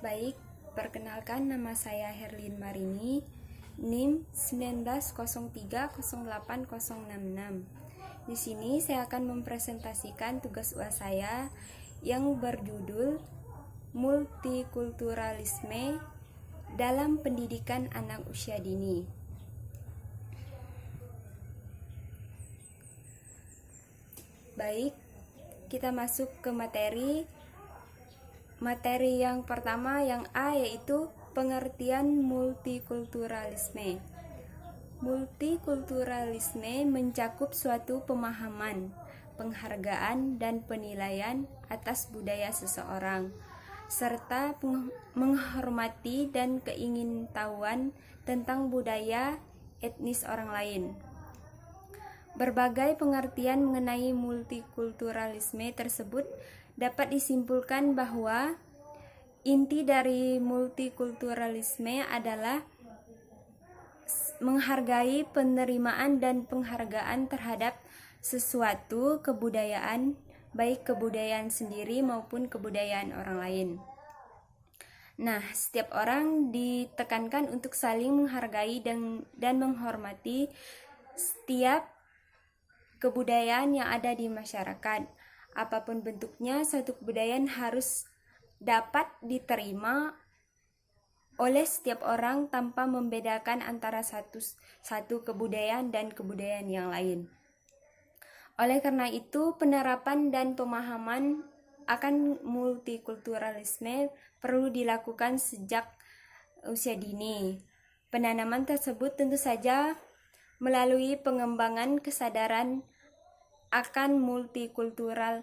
Baik, perkenalkan nama saya Herlin Marini, NIM 1903080066. Di sini saya akan mempresentasikan tugas UAS saya yang berjudul Multikulturalisme dalam Pendidikan Anak Usia Dini. Baik, kita masuk ke materi. Materi yang pertama, yang A, yaitu pengertian multikulturalisme. Multikulturalisme mencakup suatu pemahaman, penghargaan, dan penilaian atas budaya seseorang, serta menghormati dan keingintahuan tentang budaya etnis orang lain. Berbagai pengertian mengenai multikulturalisme tersebut dapat disimpulkan bahwa inti dari multikulturalisme adalah menghargai penerimaan dan penghargaan terhadap sesuatu kebudayaan, baik kebudayaan sendiri maupun kebudayaan orang lain. Nah, setiap orang ditekankan untuk saling menghargai dan menghormati setiap kebudayaan yang ada di masyarakat. Apapun bentuknya, satu kebudayaan harus dapat diterima oleh setiap orang tanpa membedakan antara satu kebudayaan dan kebudayaan yang lain. Oleh karena itu, penerapan dan pemahaman akan multikulturalisme perlu dilakukan sejak usia dini. Penanaman tersebut tentu saja melalui pengembangan kesadaran akan multikultural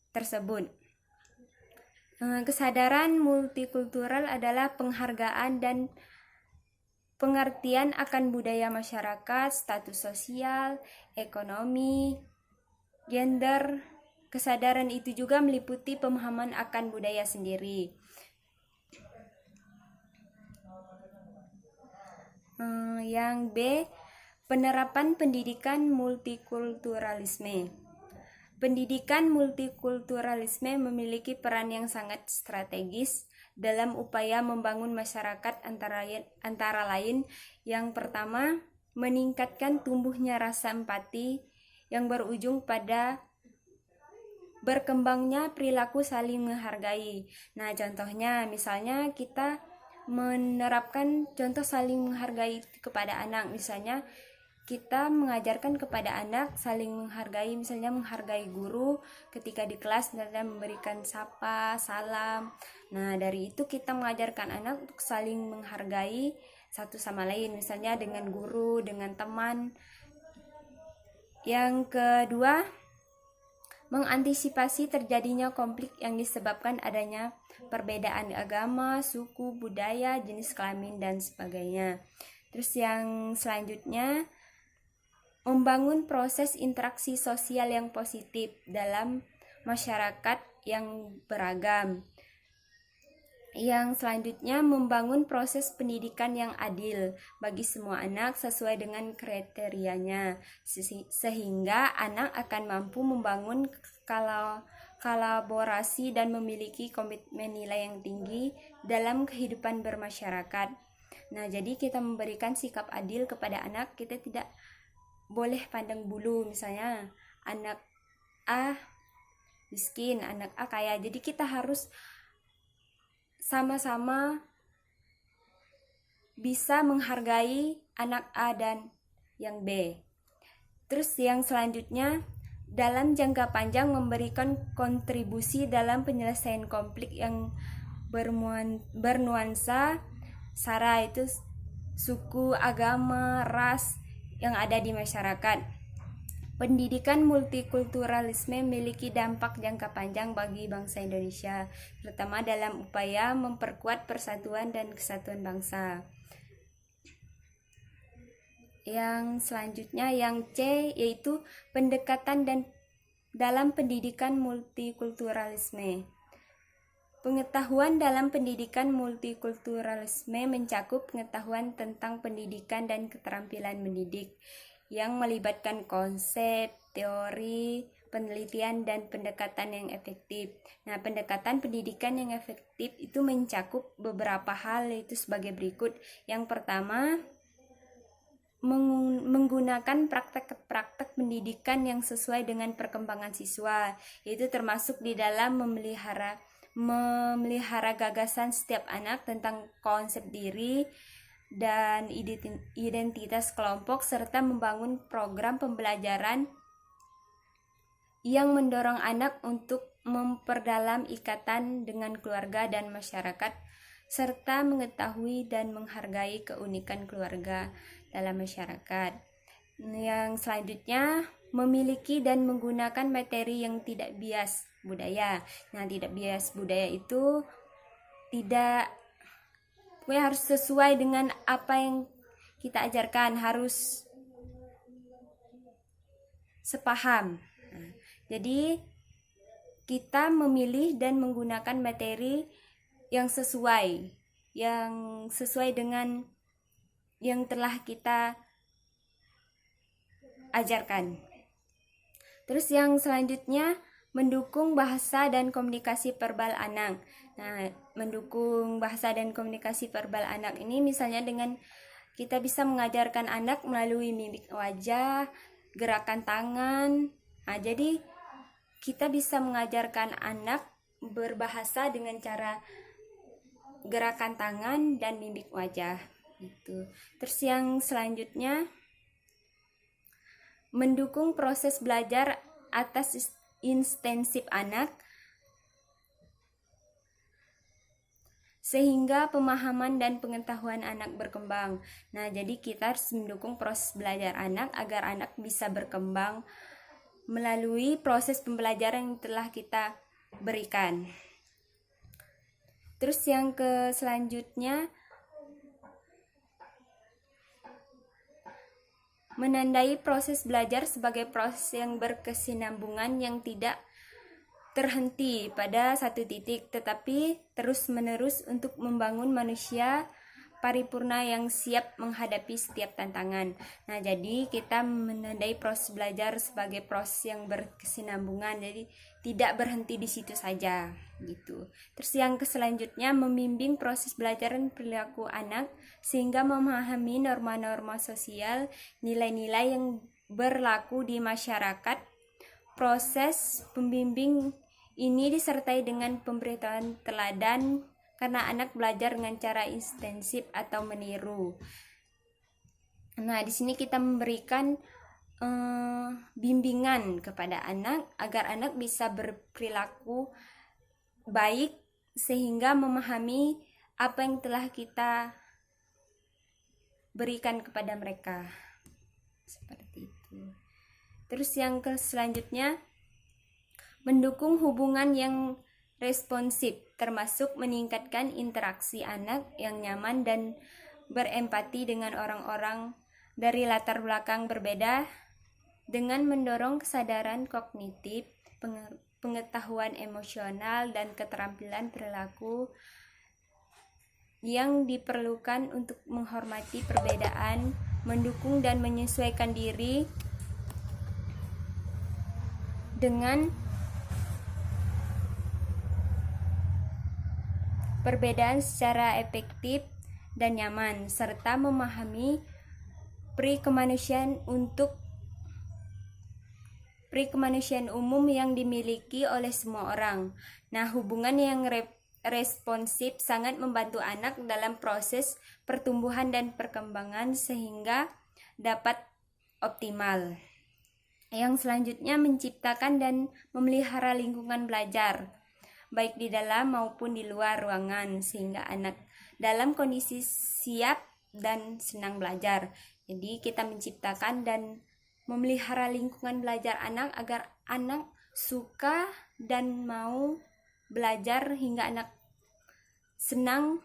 tersebut. Kesadaran multikultural adalah penghargaan dan pengertian akan budaya masyarakat, status sosial, ekonomi, gender. Kesadaran itu juga meliputi pemahaman akan budaya sendiri. Yang B, penerapan pendidikan multikulturalisme. Pendidikan multikulturalisme memiliki peran yang sangat strategis dalam upaya membangun masyarakat antara lain yang pertama, meningkatkan tumbuhnya rasa empati yang berujung pada berkembangnya perilaku saling menghargai. Nah, contohnya misalnya kita menerapkan contoh saling menghargai kepada anak, misalnya kita mengajarkan kepada anak saling menghargai, misalnya menghargai guru ketika di kelas, misalnya memberikan sapa, salam. Nah, dari itu kita mengajarkan anak untuk saling menghargai satu sama lain, misalnya dengan guru, dengan teman. Yang kedua, mengantisipasi terjadinya konflik yang disebabkan adanya perbedaan agama, suku, budaya, jenis kelamin, dan sebagainya. Terus yang selanjutnya, membangun proses interaksi sosial yang positif dalam masyarakat yang beragam. Yang selanjutnya, membangun proses pendidikan yang adil bagi semua anak sesuai dengan kriterianya, sehingga anak akan mampu membangun kolaborasi dan memiliki komitmen nilai yang tinggi dalam kehidupan bermasyarakat. Nah, jadi kita memberikan sikap adil kepada anak, kita tidak boleh pandang bulu, misalnya anak A miskin, anak A kaya. Jadi kita harus sama-sama bisa menghargai anak A dan yang B. Terus yang selanjutnya, dalam jangka panjang memberikan kontribusi dalam penyelesaian konflik yang bernuansa sara, itu suku, agama, ras yang ada di masyarakat. Pendidikan multikulturalisme memiliki dampak jangka panjang bagi bangsa Indonesia, terutama dalam upaya memperkuat persatuan dan kesatuan bangsa. Yang selanjutnya, yang C, yaitu pendekatan dalam pendidikan multikulturalisme. Pengetahuan dalam pendidikan multikulturalisme mencakup pengetahuan tentang pendidikan dan keterampilan mendidik yang melibatkan konsep, teori, penelitian dan pendekatan yang efektif. Nah, pendekatan pendidikan yang efektif itu mencakup beberapa hal, yaitu sebagai berikut. Yang pertama, menggunakan praktek-praktek pendidikan yang sesuai dengan perkembangan siswa, yaitu termasuk di dalam memelihara gagasan setiap anak tentang konsep diri dan identitas kelompok, serta membangun program pembelajaran yang mendorong anak untuk memperdalam ikatan dengan keluarga dan masyarakat, serta mengetahui dan menghargai keunikan keluarga dalam masyarakat. Yang selanjutnya, memiliki dan menggunakan materi yang tidak bias budaya. Nah, tidak bias budaya itu harus sesuai dengan apa yang kita ajarkan, harus sepaham. Nah, jadi kita memilih dan menggunakan materi yang sesuai dengan yang telah kita ajarkan. Terus yang selanjutnya, mendukung bahasa dan komunikasi verbal anak. Nah, mendukung bahasa dan komunikasi verbal anak ini misalnya dengan kita bisa mengajarkan anak melalui mimik wajah, gerakan tangan. Nah, jadi kita bisa mengajarkan anak berbahasa dengan cara gerakan tangan dan mimik wajah gitu. Terus yang selanjutnya, mendukung proses belajar atas intensif anak sehingga pemahaman dan pengetahuan anak berkembang. Nah, jadi kita harus mendukung proses belajar anak agar anak bisa berkembang melalui proses pembelajaran yang telah kita berikan. Terus yang selanjutnya, menandai proses belajar sebagai proses yang berkesinambungan yang tidak terhenti pada satu titik, tetapi terus-menerus untuk membangun manusia paripurna yang siap menghadapi setiap tantangan. Nah, jadi kita menandai proses belajar sebagai proses yang berkesinambungan, jadi tidak berhenti di situ saja gitu. Terus yang selanjutnya, membimbing proses belajar dan perilaku anak sehingga memahami norma-norma sosial, nilai-nilai yang berlaku di masyarakat. Proses pembimbing ini disertai dengan pemberitaan teladan karena anak belajar dengan cara intensif atau meniru. Nah, di sini kita memberikan bimbingan kepada anak agar anak bisa berperilaku baik sehingga memahami apa yang telah kita berikan kepada mereka. Seperti itu. Terus yang selanjutnya, mendukung hubungan yang responsif, termasuk meningkatkan interaksi anak yang nyaman dan berempati dengan orang-orang dari latar belakang berbeda, dengan mendorong kesadaran kognitif, pengetahuan emosional, dan keterampilan perilaku yang diperlukan untuk menghormati perbedaan, mendukung dan menyesuaikan diri dengan perbedaan secara efektif dan nyaman, serta memahami pri-kemanusiaan umum yang dimiliki oleh semua orang. Nah, hubungan yang responsif sangat membantu anak dalam proses pertumbuhan dan perkembangan sehingga dapat optimal. Yang selanjutnya, menciptakan dan memelihara lingkungan belajar baik di dalam maupun di luar ruangan sehingga anak dalam kondisi siap dan senang belajar. Jadi kita menciptakan dan memelihara lingkungan belajar anak agar anak suka dan mau belajar hingga anak senang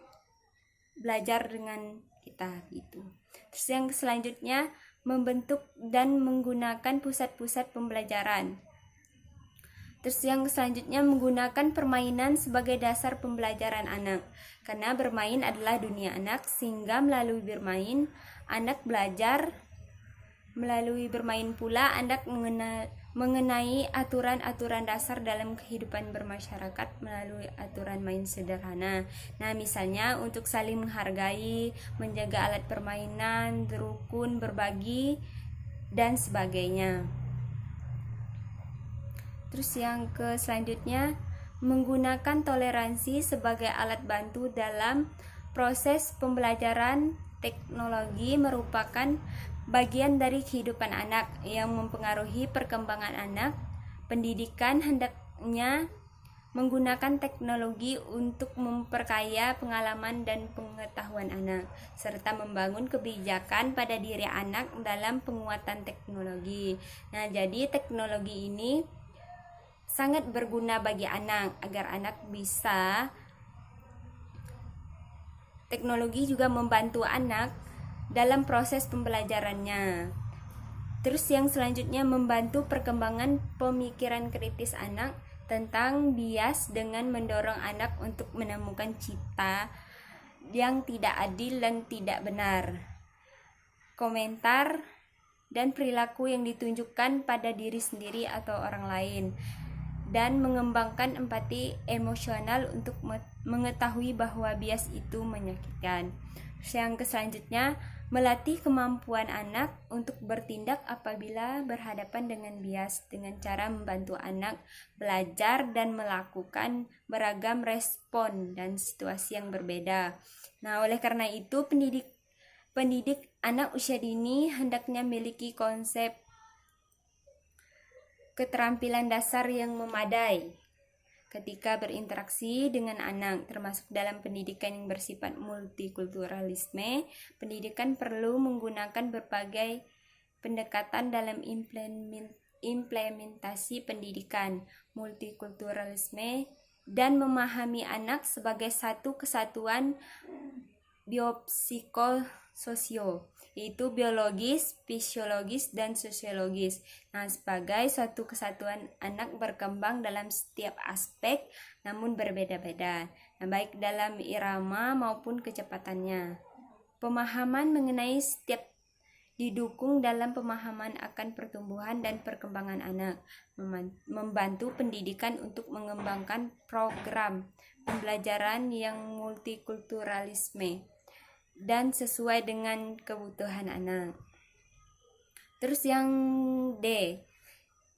belajar dengan kita gitu. Terus yang selanjutnya, membentuk dan menggunakan pusat-pusat pembelajaran. Terus yang selanjutnya, menggunakan permainan sebagai dasar pembelajaran anak. Karena bermain adalah dunia anak, sehingga melalui bermain anak belajar. Melalui bermain pula anak mengenai aturan-aturan dasar dalam kehidupan bermasyarakat melalui aturan main sederhana. Nah, misalnya untuk saling menghargai, menjaga alat permainan, rukun, berbagi, dan sebagainya. Terus yang selanjutnya, menggunakan toleransi sebagai alat bantu dalam proses pembelajaran. Teknologi merupakan bagian dari kehidupan anak yang mempengaruhi perkembangan anak. Pendidikan hendaknya menggunakan teknologi untuk memperkaya pengalaman dan pengetahuan anak, serta membangun kebijakan pada diri anak dalam penguatan teknologi. Nah, jadi teknologi ini sangat berguna bagi anak agar anak bisa. Teknologi juga membantu anak dalam proses pembelajarannya. Terus yang selanjutnya, membantu perkembangan pemikiran kritis anak tentang bias dengan mendorong anak untuk menemukan cita yang tidak adil dan tidak benar, komentar dan perilaku yang ditunjukkan pada diri sendiri atau orang lain, dan mengembangkan empati emosional untuk mengetahui bahwa bias itu menyakitkan. Yang selanjutnya, melatih kemampuan anak untuk bertindak apabila berhadapan dengan bias dengan cara membantu anak belajar dan melakukan beragam respon dan situasi yang berbeda. Nah, oleh karena itu pendidik anak usia dini hendaknya memiliki konsep keterampilan dasar yang memadai ketika berinteraksi dengan anak, termasuk dalam pendidikan yang bersifat multikulturalisme. Pendidikan perlu menggunakan berbagai pendekatan dalam implementasi pendidikan multikulturalisme dan memahami anak sebagai satu kesatuan biopsikososio, yaitu biologis, fisiologis, dan sosiologis. Nah, sebagai suatu kesatuan, anak berkembang dalam setiap aspek namun berbeda-beda, baik dalam irama maupun kecepatannya. Pemahaman mengenai setiap didukung dalam pemahaman akan pertumbuhan dan perkembangan anak, membantu pendidikan untuk mengembangkan program pembelajaran yang multikulturalisme dan sesuai dengan kebutuhan anak. Terus yang D,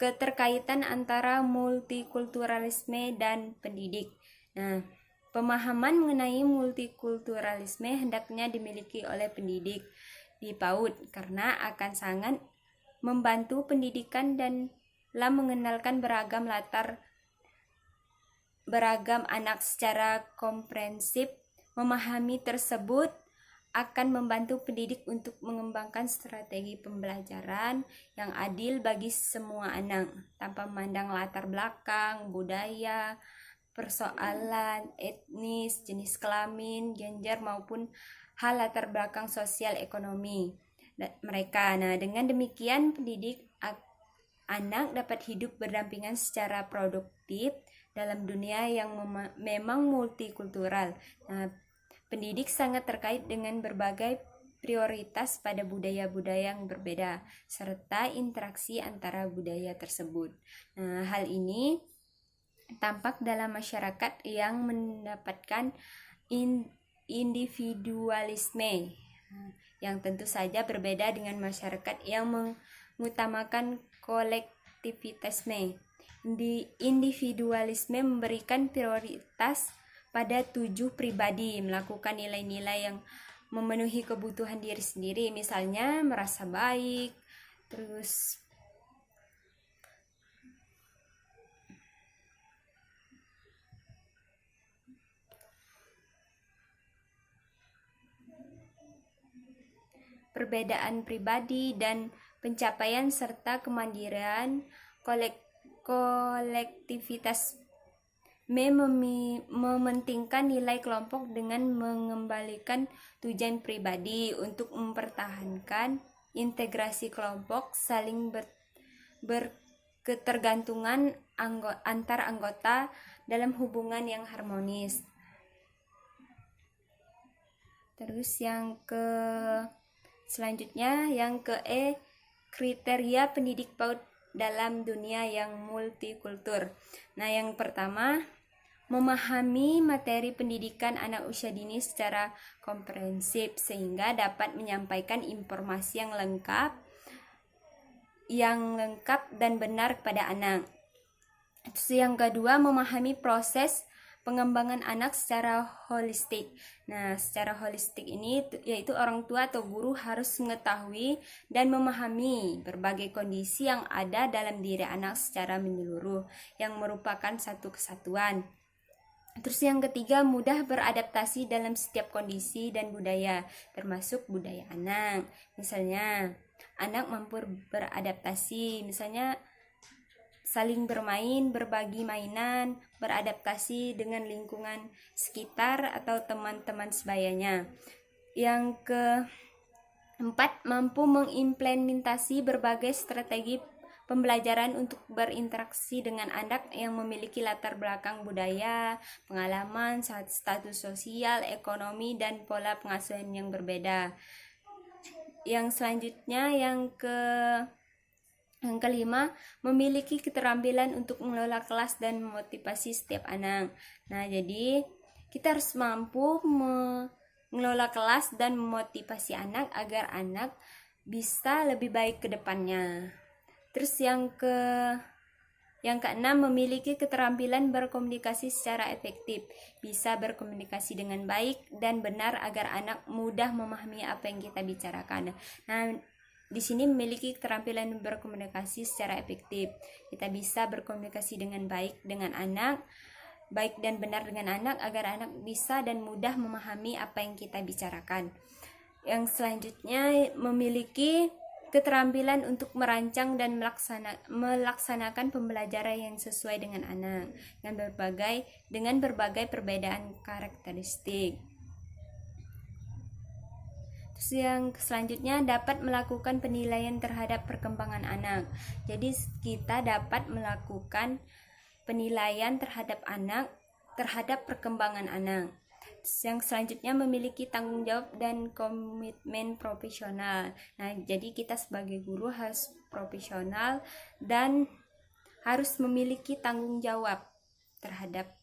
keterkaitan antara multikulturalisme dan pendidik. Nah, pemahaman mengenai multikulturalisme hendaknya dimiliki oleh pendidik di PAUD karena akan sangat membantu pendidikan dan mengenalkan beragam anak secara komprehensif. Memahami tersebut akan membantu pendidik untuk mengembangkan strategi pembelajaran yang adil bagi semua anak tanpa memandang latar belakang, budaya, persoalan etnis, jenis kelamin, gender maupun hal latar belakang sosial ekonomi mereka. Nah, dengan demikian pendidik anak dapat hidup berdampingan secara produktif dalam dunia yang memang multikultural. Nah, pendidik sangat terkait dengan berbagai prioritas pada budaya-budaya yang berbeda serta interaksi antara budaya tersebut. Nah, hal ini tampak dalam masyarakat yang mendapatkan individualisme, yang tentu saja berbeda dengan masyarakat yang mengutamakan kolektivitasme. Individualisme memberikan prioritas pada tujuh pribadi, melakukan nilai-nilai yang memenuhi kebutuhan diri sendiri, misalnya merasa baik, terus perbedaan pribadi dan pencapaian serta kemandirian kolektivitas mementingkan nilai kelompok dengan mengembalikan tujuan pribadi untuk mempertahankan integrasi kelompok, saling berketergantungan antar anggota dalam hubungan yang harmonis. Terus yang selanjutnya yang ke E, kriteria pendidik PAUD dalam dunia yang multikultur. Nah, yang pertama, memahami materi pendidikan anak usia dini secara komprehensif sehingga dapat menyampaikan informasi yang lengkap dan benar kepada anak. Terus yang kedua, memahami proses pengembangan anak secara holistik. Nah, secara holistik ini yaitu orang tua atau guru harus mengetahui dan memahami berbagai kondisi yang ada dalam diri anak secara menyeluruh yang merupakan satu kesatuan. Terus yang ketiga, mudah beradaptasi dalam setiap kondisi dan budaya, termasuk budaya anak. Misalnya, anak mampu beradaptasi, misalnya saling bermain, berbagi mainan, beradaptasi dengan lingkungan sekitar atau teman-teman sebayanya. Yang keempat, mampu mengimplementasi berbagai strategi pembelajaran untuk berinteraksi dengan anak yang memiliki latar belakang budaya, pengalaman, status sosial, ekonomi, dan pola pengasuhan yang berbeda. Yang selanjutnya, yang kelima, memiliki keterampilan untuk mengelola kelas dan memotivasi setiap anak. Nah, jadi kita harus mampu mengelola kelas dan memotivasi anak agar anak bisa lebih baik ke depannya. Terus yang keenam, memiliki keterampilan berkomunikasi secara efektif, bisa berkomunikasi dengan baik dan benar agar anak mudah memahami apa yang kita bicarakan. Nah, di sini memiliki keterampilan berkomunikasi secara efektif. Kita bisa berkomunikasi dengan baik dengan anak, baik dan benar dengan anak agar anak bisa dan mudah memahami apa yang kita bicarakan. Yang selanjutnya, memiliki keterampilan untuk merancang dan melaksanakan pembelajaran yang sesuai dengan anak dengan berbagai perbedaan karakteristik. Terus yang selanjutnya, dapat melakukan penilaian terhadap perkembangan anak. Jadi kita dapat melakukan penilaian terhadap perkembangan anak. Yang selanjutnya, memiliki tanggung jawab dan komitmen profesional. Nah, jadi kita sebagai guru harus profesional dan harus memiliki tanggung jawab terhadap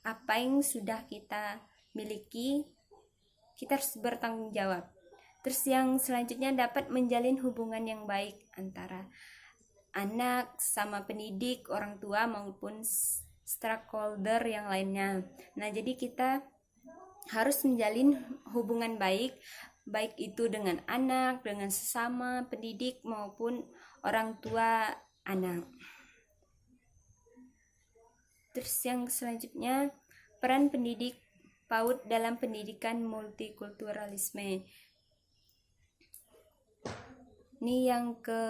apa yang sudah kita miliki. Kita harus bertanggung jawab. Terus yang selanjutnya, dapat menjalin hubungan yang baik antara anak sama pendidik, orang tua maupun stakeholder yang lainnya. Nah, jadi kita harus menjalin hubungan baik itu dengan anak, dengan sesama pendidik maupun orang tua anak. Terus yang selanjutnya, peran pendidik PAUD dalam pendidikan multikulturalisme. Ini yang ke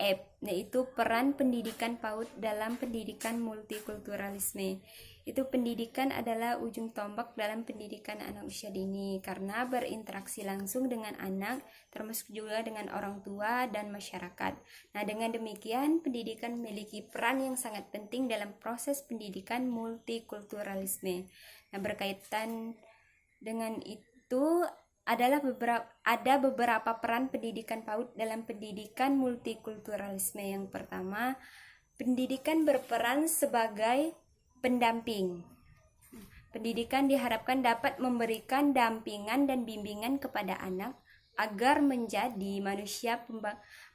F, yaitu peran pendidikan PAUD dalam pendidikan multikulturalisme. Itu pendidikan adalah ujung tombak dalam pendidikan anak usia dini karena berinteraksi langsung dengan anak, termasuk juga dengan orang tua dan masyarakat. Nah, dengan demikian pendidikan memiliki peran yang sangat penting dalam proses pendidikan multikulturalisme. Nah, berkaitan dengan itu ada beberapa peran pendidikan PAUD dalam pendidikan multikulturalisme. Yang pertama, pendidikan berperan sebagai pendamping. Pendidikan diharapkan dapat memberikan dampingan dan bimbingan kepada anak agar menjadi manusia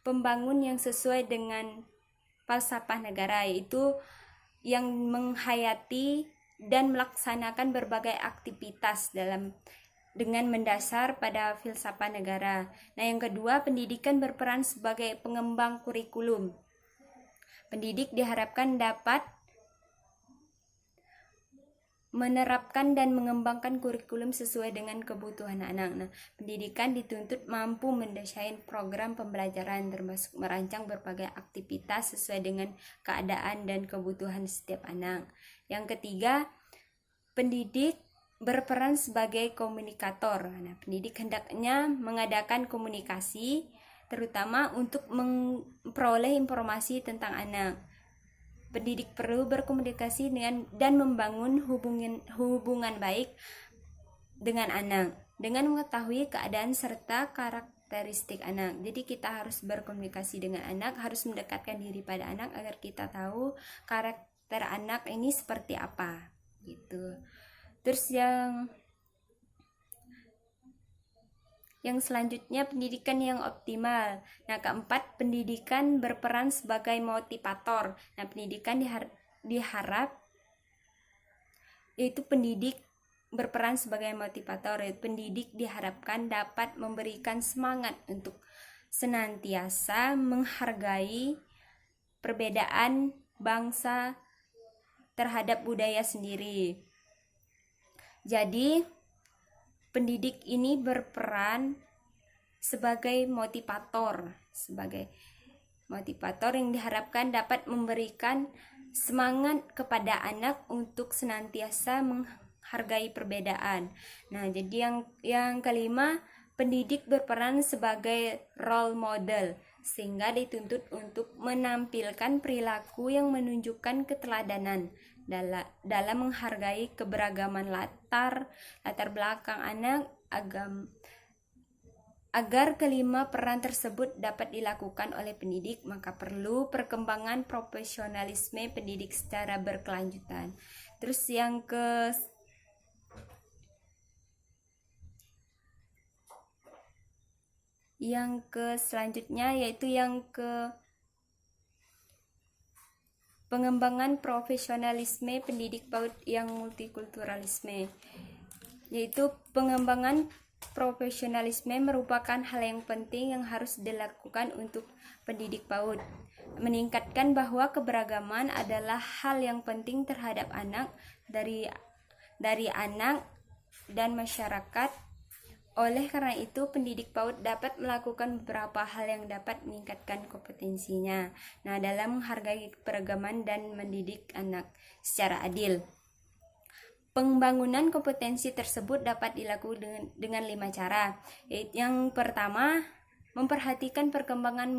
pembangun yang sesuai dengan falsafah negara, yaitu yang menghayati dan melaksanakan berbagai aktivitas dengan mendasar pada filsafat negara. Nah, yang kedua, pendidikan berperan sebagai pengembang kurikulum. Pendidik diharapkan dapat menerapkan dan mengembangkan kurikulum sesuai dengan kebutuhan anak. Nah, pendidikan dituntut mampu mendesain program pembelajaran termasuk merancang berbagai aktivitas sesuai dengan keadaan dan kebutuhan setiap anak. Yang ketiga, pendidik berperan sebagai komunikator. Nah, pendidik hendaknya mengadakan komunikasi terutama untuk memperoleh informasi tentang anak. Pendidik perlu berkomunikasi dan membangun hubungan baik dengan anak dengan mengetahui keadaan serta karakteristik karakteristik anak. Jadi kita harus berkomunikasi dengan anak, harus mendekatkan diri pada anak agar kita tahu karakter anak ini seperti apa gitu. Terus yang selanjutnya, pendidikan yang optimal. Nah, keempat, pendidikan berperan sebagai motivator. Nah, pendidikan diharap yaitu pendidik berperan sebagai motivator. Pendidik diharapkan dapat memberikan semangat untuk senantiasa menghargai perbedaan bangsa terhadap budaya sendiri. Jadi, pendidik ini berperan sebagai motivator yang diharapkan dapat memberikan semangat kepada anak untuk senantiasa menghargai perbedaan. Nah, jadi yang kelima, pendidik berperan sebagai role model, sehingga dituntut untuk menampilkan perilaku yang menunjukkan keteladanan dalam menghargai keberagaman latar belakang anak, agar kelima peran tersebut dapat dilakukan oleh pendidik, maka perlu perkembangan profesionalisme pendidik secara berkelanjutan. Terus yang ke selanjutnya yaitu pengembangan profesionalisme pendidik PAUD yang multikulturalisme. Yaitu pengembangan profesionalisme merupakan hal yang penting yang harus dilakukan untuk pendidik PAUD. Meningkatkan bahwa keberagaman adalah hal yang penting terhadap anak dari anak dan masyarakat. Oleh karena itu, pendidik PAUD dapat melakukan beberapa hal yang dapat meningkatkan kompetensinya. Nah, dalam menghargai keberagaman dan mendidik anak secara adil. Pembangunan kompetensi tersebut dapat dilakukan dengan 5 cara. Yang pertama, memperhatikan perkembangan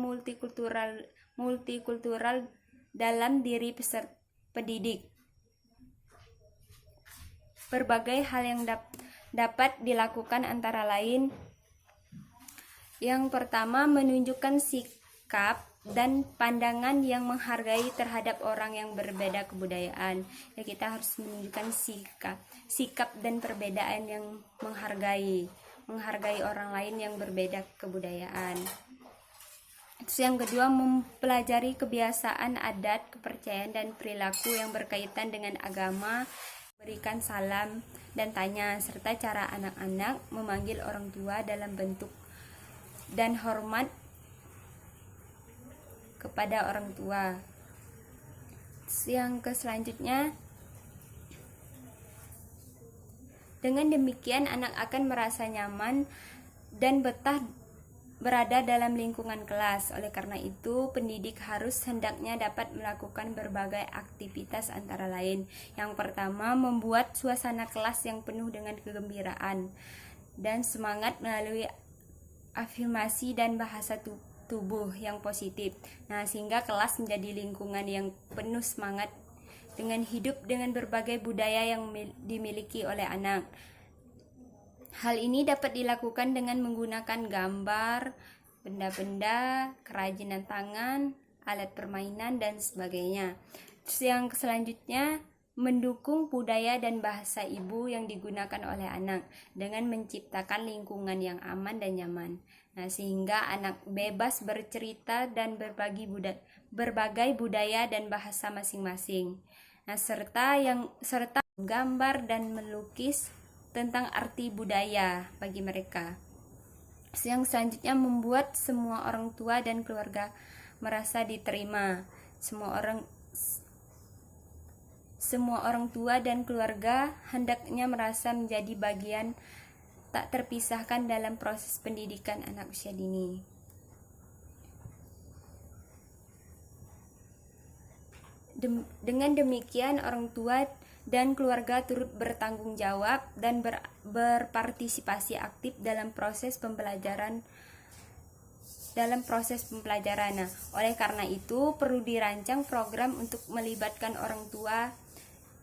multikultural dalam diri peserta pendidik. Berbagai hal yang dapat dilakukan antara lain, yang pertama, menunjukkan sikap dan pandangan yang menghargai terhadap orang yang berbeda kebudayaan. Ya, kita harus menunjukkan sikap dan perbedaan yang menghargai orang lain yang berbeda kebudayaan. Terus yang kedua, mempelajari kebiasaan, adat, kepercayaan dan perilaku yang berkaitan dengan agama, berikan salam dan tanya, serta cara anak-anak memanggil orang tua dalam bentuk dan hormat kepada orang tua. Yang selanjutnya, dengan demikian anak akan merasa nyaman dan betah berada dalam lingkungan kelas. Oleh karena itu, pendidik harus hendaknya dapat melakukan berbagai aktivitas antara lain. Yang pertama, membuat suasana kelas yang penuh dengan kegembiraan dan semangat melalui afirmasi dan bahasa tubuh yang positif. Nah, sehingga kelas menjadi lingkungan yang penuh semangat dengan hidup dengan berbagai budaya yang dimiliki oleh anak. Hal ini dapat dilakukan dengan menggunakan gambar, benda-benda, kerajinan tangan, alat permainan, dan sebagainya. Terus yang selanjutnya, mendukung budaya dan bahasa ibu yang digunakan oleh anak dengan menciptakan lingkungan yang aman dan nyaman. Nah, sehingga anak bebas bercerita dan berbagai budaya dan bahasa masing-masing. Nah, serta gambar dan melukis tentang arti budaya bagi mereka. Yang selanjutnya, membuat semua orang tua dan keluarga merasa diterima. Semua orang tua dan keluarga hendaknya merasa menjadi bagian tak terpisahkan dalam proses pendidikan anak usia dini. Dengan demikian, orang tua dan keluarga turut bertanggung jawab dan berpartisipasi aktif dalam proses pembelajaran. Nah, oleh karena itu perlu dirancang program untuk melibatkan orang tua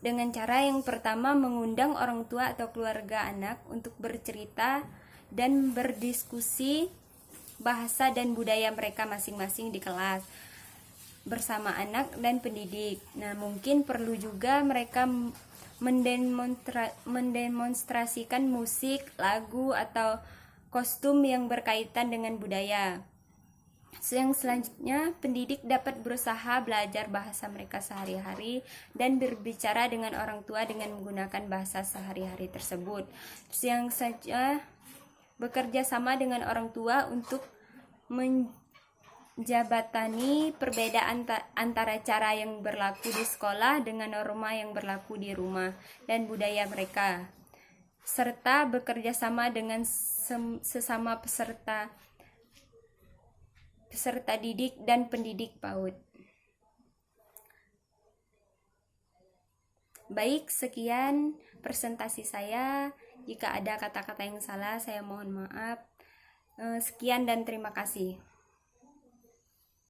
dengan cara yang pertama, mengundang orang tua atau keluarga anak untuk bercerita dan berdiskusi bahasa dan budaya mereka masing-masing di kelas bersama anak dan pendidik. Nah, mungkin perlu juga mereka mendemonstrasikan musik, lagu, atau kostum yang berkaitan dengan budaya. Yang selanjutnya, pendidik dapat berusaha belajar bahasa mereka sehari-hari dan berbicara dengan orang tua dengan menggunakan bahasa sehari-hari tersebut. Terus yang selanjutnya, bekerja sama dengan orang tua untuk menjabatani perbedaan antara cara yang berlaku di sekolah dengan norma yang berlaku di rumah dan budaya mereka, serta bekerja sama dengan sesama peserta didik dan pendidik PAUD. Baik, sekian presentasi saya. Jika ada kata-kata yang salah, saya mohon maaf. Sekian dan terima kasih.